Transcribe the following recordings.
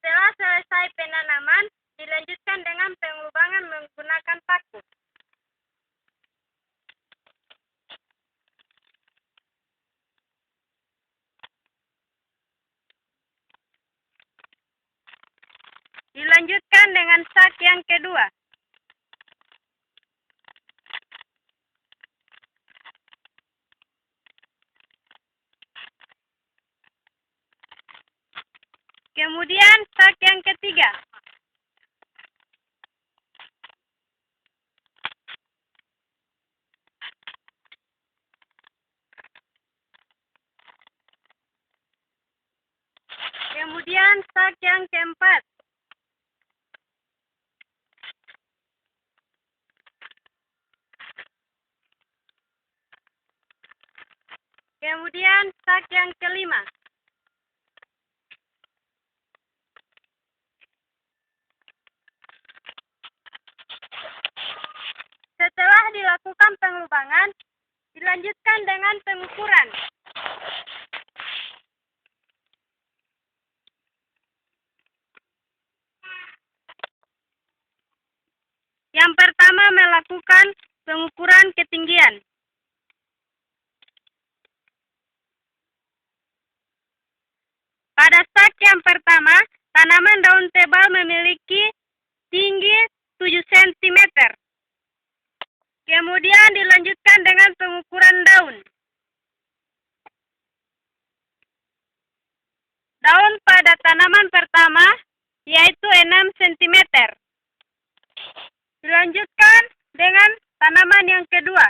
Setelah selesai penanaman, dilanjutkan dengan pengubangan menggunakan paku. Dilanjutkan dengan sak yang kedua. Kemudian sak yang ketiga. Kemudian sak yang keempat. Kemudian sak yang kelima. Setelah dilakukan pengubangan, dilanjutkan dengan pengukuran. Yang pertama melakukan pengukuran ketinggian. Pada sak yang pertama, tanaman daun tebal memiliki tinggi 7 cm. Kemudian dilanjutkan dengan pengukuran daun. Daun pada tanaman pertama yaitu 6 cm. Dilanjutkan dengan tanaman yang kedua.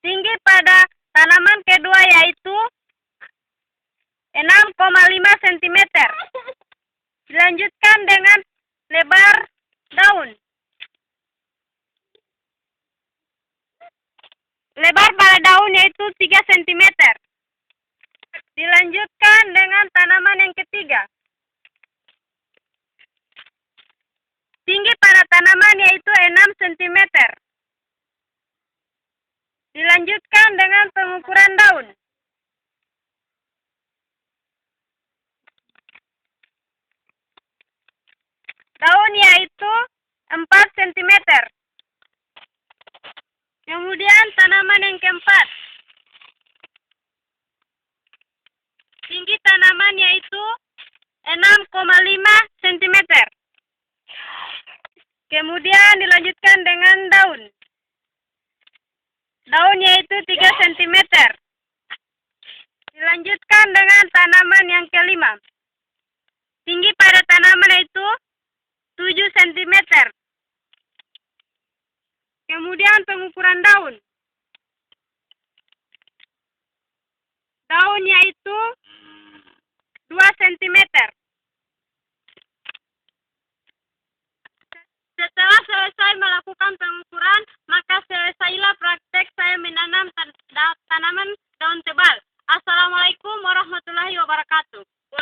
Tinggi pada tanaman kedua yaitu 6,5 cm. Dilanjutkan dengan lebar daun. Lebar pada daun yaitu 3 cm. Dilanjutkan dengan tanaman yang ketiga. Tinggi pada tanaman yaitu 6 cm. Dilanjutkan dengan pengukuran daun. Daun yaitu 4 cm. Kemudian tanaman yang keempat. Tinggi tanaman yaitu 6,5 cm. Kemudian dilanjutkan dengan daun. Daun yaitu 3 cm. Dilanjutkan dengan tanaman yang kelima. Tinggi pada tanaman yaitu 7 cm. Kemudian pengukuran daun.